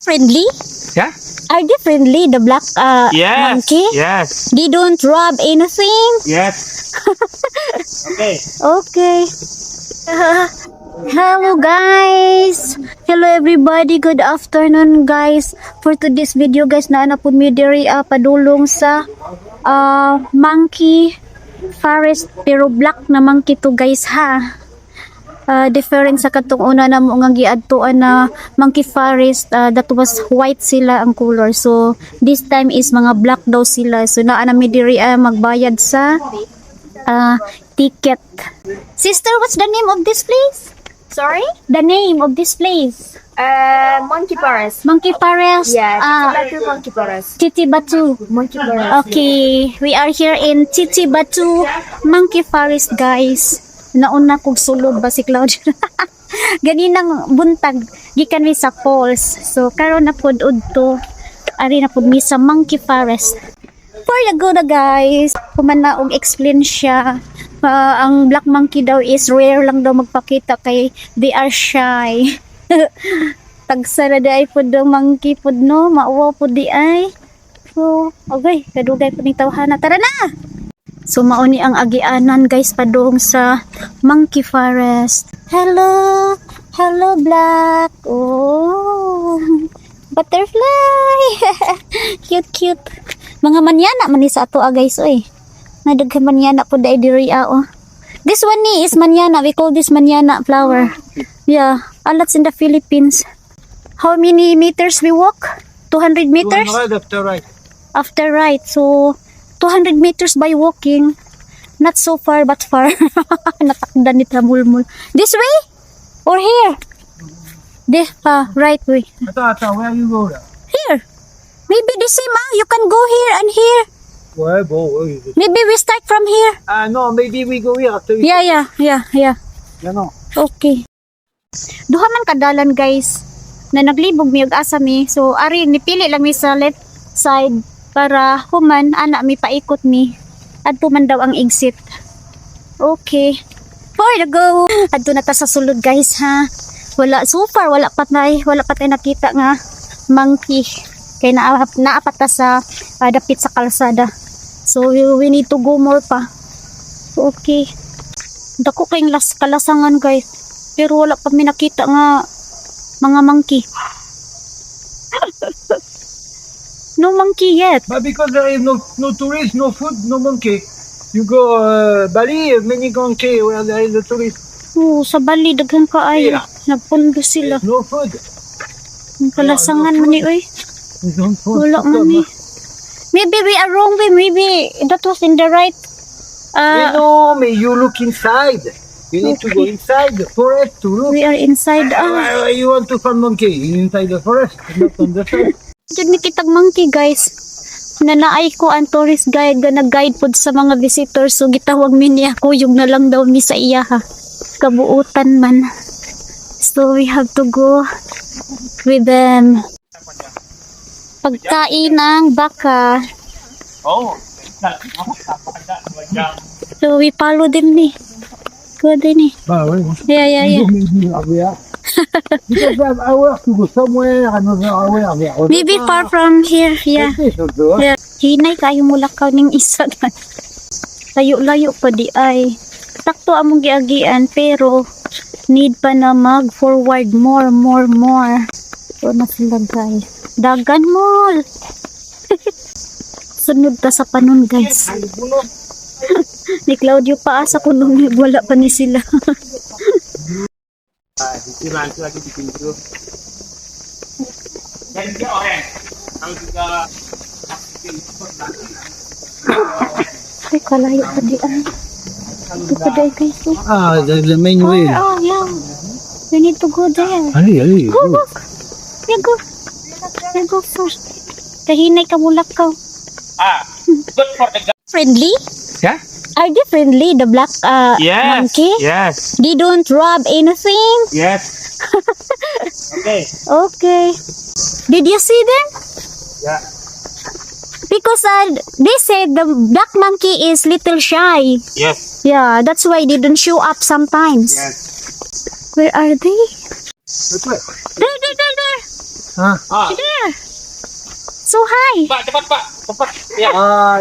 Friendly? Yeah? Are they friendly, the black Yes. monkey? Yes. They don't rob anything? Yes. Okay. Okay. Hello guys! Hello everybody, good afternoon guys. For today's video guys, naanapod mi diri padulong sa monkey forest, pero black na monkey to guys ha. Different sa katong una na mo nga giadtuan na monkey forest, that was white sila ang color. So this time is mga black daw sila. So naa na mi diri magbayad sa ticket. Sister, what's the name of this place? Sorry? The name of this place? Monkey Forest. Monkey Forest. Yeah, Monkey Forest. Titibatu. Monkey Forest. Okay, we are here in Titibatu Monkey Forest guys. Nauna kog sulod ba si Claudia? Ganinang buntag gikan mi sa falls. So karon na pud udto ari na pud mi sa Monkey Forest. For the go na guys, kumana og explain siya. Ang black monkey daw is rare lang daw magpakita kay they are shy. Tagsara day pud daw monkey pud no, mauwa pud di ay. So, okay, kadugay pud ning tawhana. Tara na. So mauni ang agianan guys padung sa Monkey Forest. Hello. Hello black. Oh. Butterfly. Cute cute. Mga manyana man ni sa ato guys oy. Nadaghan manyana pud dai diri oh. This one ni is manyana. We call this manyana flower. Yeah, lots in the Philippines. How many meters we walk? 200 meters? 200 after right. After right. So 200 meters by walking. Not so far but far. Natakdan ni Tramulmul. This way? Or here? This right way. Ata, where you go? Here. Maybe the same you can go here and here. Where go? Maybe we start from here. No, maybe we go here after we... Yeah. Yeah, no. Okay. Duha man kadalan guys na naglibog mi og asa mi. So ari nipili lang mi sa left side para human ana mi paikot mi. Adto man daw ang exit. Okay. For the go. Adto na ta sa sulod guys ha. Wala so far wala pa tay nakita nga monkey. Kay naapat ta sa dapit sa kalsada. So we need to go more pa. Okay. Dako kayong kalasangan guys. Pero wala pa mi nakita nga mga monkey. No monkey yet. But because there is no tourists, no food, no monkey. You go Bali, many monkey where there is a tourist. Oh, sa Bali daghan kaayo. Yeah. Nagpundo sila. No food. Ang kalasangan man ni oy. No food. Wala man ni. Maybe we are wrong way. Maybe that was in the right. No, you look inside. You need to go inside the forest to look. We are inside. You want to find monkey inside the forest, not on the side. Diyan ni kitag monkey guys. Nanaay ko ang tourist guide na nag-guide pod sa mga visitors. So gitawag mi niya kuyog na lang daw mi sa iya ha. Kabuutan man. So we have to go with them. Pagkain ng baka. Oh. So we follow them ni. Good ni. Yeah. Because I have hours to go somewhere, another hour. Maybe far from here. Yeah. Hinay kayo mulakaw ning isa. Layo-layo pa di ay. Sakto among giagian pero need pa na mag-forward more. So na sila guys. Dagan mall. Sunod ta sa panon guys. Ni Claudio pa asa kung wala pa ni sila. Ay, kalayo pa di ay. Ito pa di guys. The main way. Oh, yeah. We need to go there. Ali. Go. You go first. Kahinay ka mulakaw. Good for the Friendly? Yeah? Are they friendly, the black monkey? Yes. They don't rob anything? Yes. Okay. Okay. Did you see them? Yeah. Because they said the black monkey is little shy. Yes. Yeah, that's why they don't show up sometimes. Yes. Where are they? That's right. There. Huh? There. So high. Pak, cepat Pak. Cepat. Ya.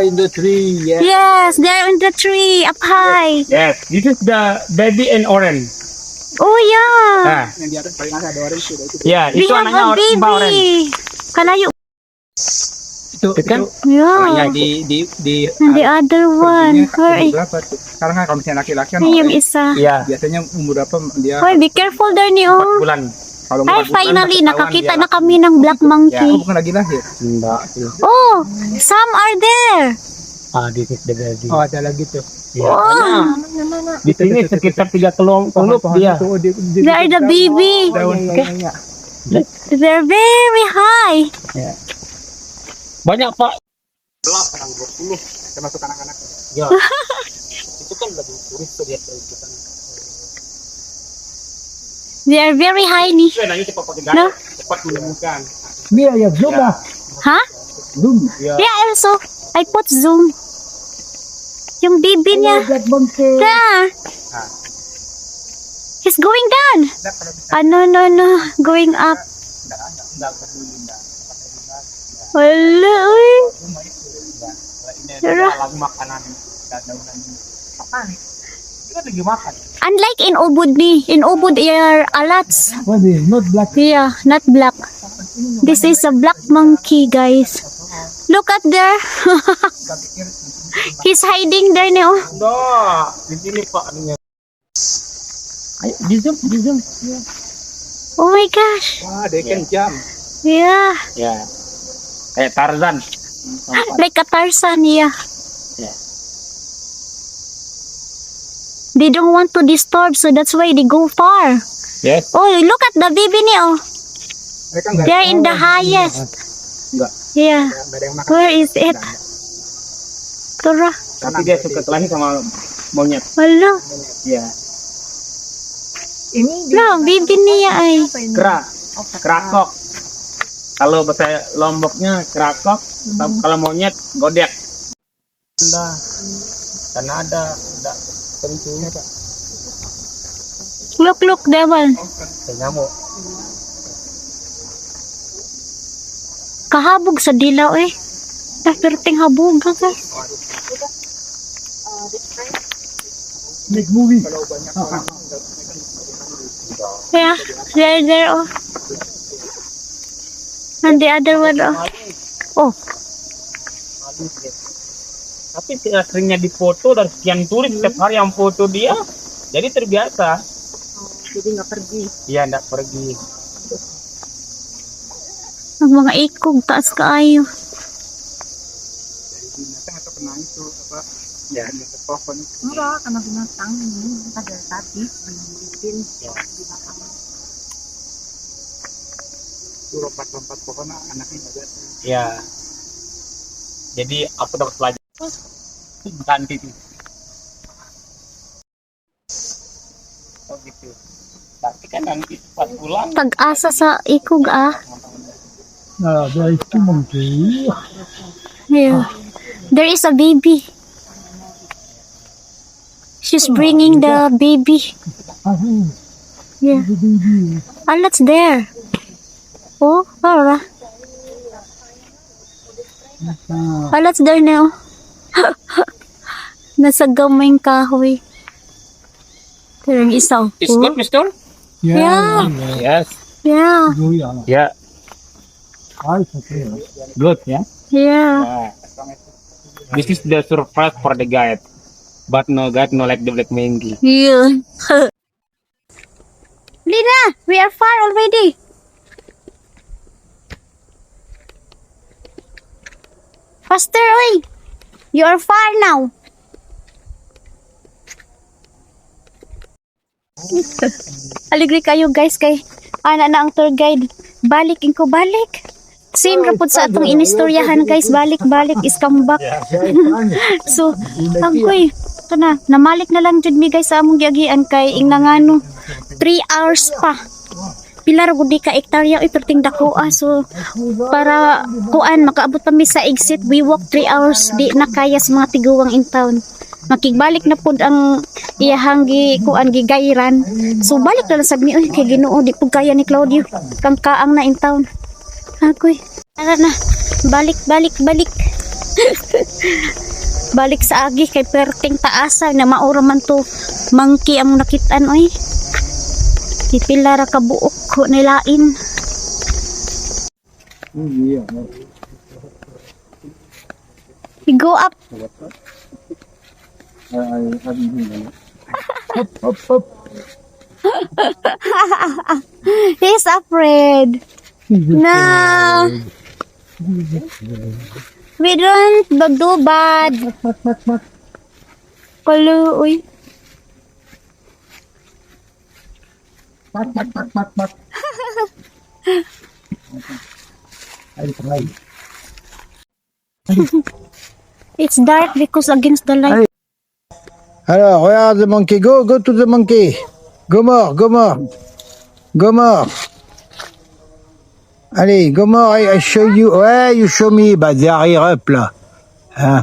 In the tree. Yeah. Yes, they're in the tree up high. Yes, this is the baby and orange. Oh yeah. Nah. Ya, We itu have anaknya a orange. baby. Kalayo. Itu Kan? Yeah. di And the other one. Where is berapa tuh? Sekarang kan kalau misalnya laki-laki kan yung isa? Ya, biasanya umur berapa dia? Hoy, be careful there ni 4 oh. bulan. Kalau Ay, 4 bulan, finally, ketahuan nakakita dia na kami ng black monkey. Oh, bukan lagi lahir. Enggak. Oh, some are there. Ah, this is the baby. Oh, ada lagi tuh. Oh, Di sini sekitar 3 kelompok dia. Tuh, they are the baby. daun-daunnya. They're very high. Banyak Pak. Termasuk anak-anak. Ya. Itu kan lagi turis tuh dia kita. They are very high ni. Nanya cepat pakai No? cepat menemukan. Mira, ya zoom lah. Huh? Zoom. Yeah, also, I put zoom. Yung baby niya. Black monkey. There. He's going down. No. Going up. Wala, uy. Tara. Lagi makanan daunan. Apaan? Kita lagi makan. Unlike in Ubud ni. In Ubud, are alats. What is not black? Yeah, not black. This is a black monkey, guys. Look at there. He's hiding there ni oh. Enggak, di sini Pak. Ayo, di zoom. Oh my gosh. Wah, they can jump. Yeah. Ya. Kayak Tarzan. Like a Tarzan, yeah. Yeah. They don't want to disturb, so that's why they go far. Yes. Oh, look at the baby ni oh. Mereka nggak They're in the highest. Enggak. Yeah. Nggak ada yang makan. Where is it? Tara. Tapi dia suka kelahi sama monyet. Wala. Ya. No, baby niya ay. Krakok. Kalau bahasa Lomboknya krakok, kalau monyet godek. Karena ada tentunya Pak. Look, devil. Nyamuk. Kahabog sa dilaw eh. Perting habog ka. Make movie. Yeah, there oh. And the other one oh. Oh, Tapi seringnya difoto dan sekian turis setiap hari yang foto dia, jadi terbiasa. Jadi nggak pergi. Iya, enggak pergi. ang mga ikog taas kaayo. Binatang atau kena itu apa? Ya, ada pohon. Enggak, karena binatang ini ada tadi bikin binatang. Itu lompat-lompat pohon anaknya ada. Ya. Jadi aku dapat pelajaran. Bukan itu. Oh gitu. Tapi kan nanti pas pulang. Pag-asa sa ikog ah. Nah, there is two monkey. Yeah. There is a baby. She's bringing the baby. Yeah. Ah, that's there. Oh, para. Ah, that's there now. Nasa gamayng kahoy. Pero yung isa. Is good, Mister? Yeah. Yes. Yeah. Yeah. Good, yeah. Yeah. This is the surprise for the guide. But no guide, no like the black monkey. Yeah. Lina, we are far already. Faster, oi. You are far now. Aligri kayo guys kay ana na ang tour guide. Balik ko balik. Same rapod sa atong inistoryahan guys. Balik is come back. So, agoy. Ito na. Namalik na lang jud mi guys sa among giagian kay ing nangano 3 hours pa. Pilar gud di ka hektarya perting dako so para kuan makaabot pa mi sa exit we walk 3 hours di na kaya sa mga tiguwang in town. Makigbalik na pud ang iyahang kuan gigayran. So balik na lang sad mi kay Ginoo di pud kaya ni Claudio kang kaang na in town. Agoy. Tara na. Balik. Balik sa agi kay perting taasa na maura man to monkey among nakitaan oy. Pipila ra ka buok ko nilain. You go up. Hop, hop. He's afraid. No. We don't do bad. Kaluoy. Mat. It's dark because against the light. Alors, regarde the monkey. Go to the monkey. Go more. Allez, go more. I show you. Ouais, you show me. Bah, derrière up, là. Hein?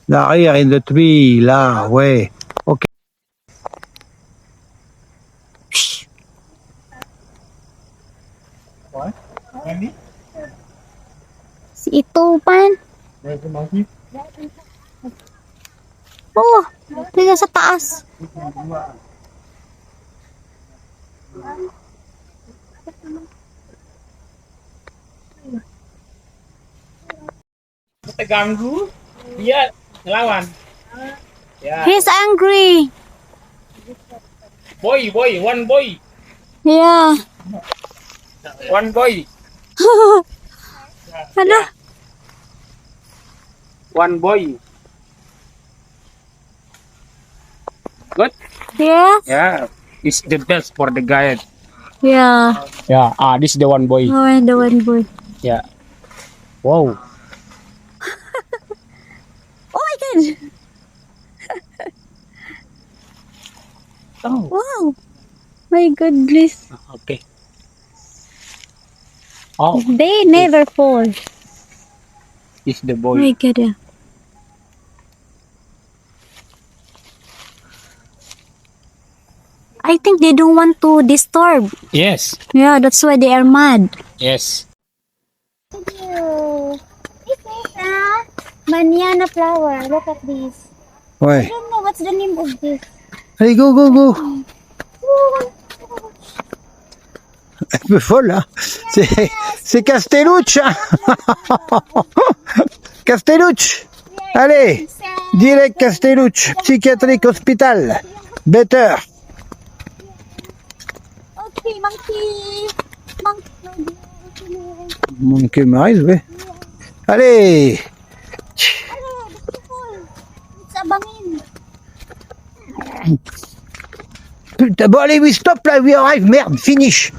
Derrière in the tree, là, ouais. Ok. Si ito pan. Oh, tiga sa taas. Terganggu, dia ngelawan. Ya, He's angry. one boy. Yeah. One boy. Ano? One boy. Good? Yeah. Yeah. It's the best for the guy. Yeah. Yeah. This is the one boy. Oh, and the one boy. Yeah. Wow. Oh my God. Oh. Wow. My goodness. Okay. Oh, They never fall. this is the Oh boy. my God. Yeah. I think they don't want to disturb. Yes. Yeah, that's why they are mad. Yes. Manana flower. Look at this. Ouais. I don't know what's the name of this. Allez, go. Un peu folle, hein. C'est Castellucci, hein. Castellucci. Allez, direct Castellucci, psychiatrique hospital. Better. Okay, monkey. Monkey Marise, oui. Allez. It's abangin. Putain, bon, allez, oui, stop, là, we arrive, merde, finish.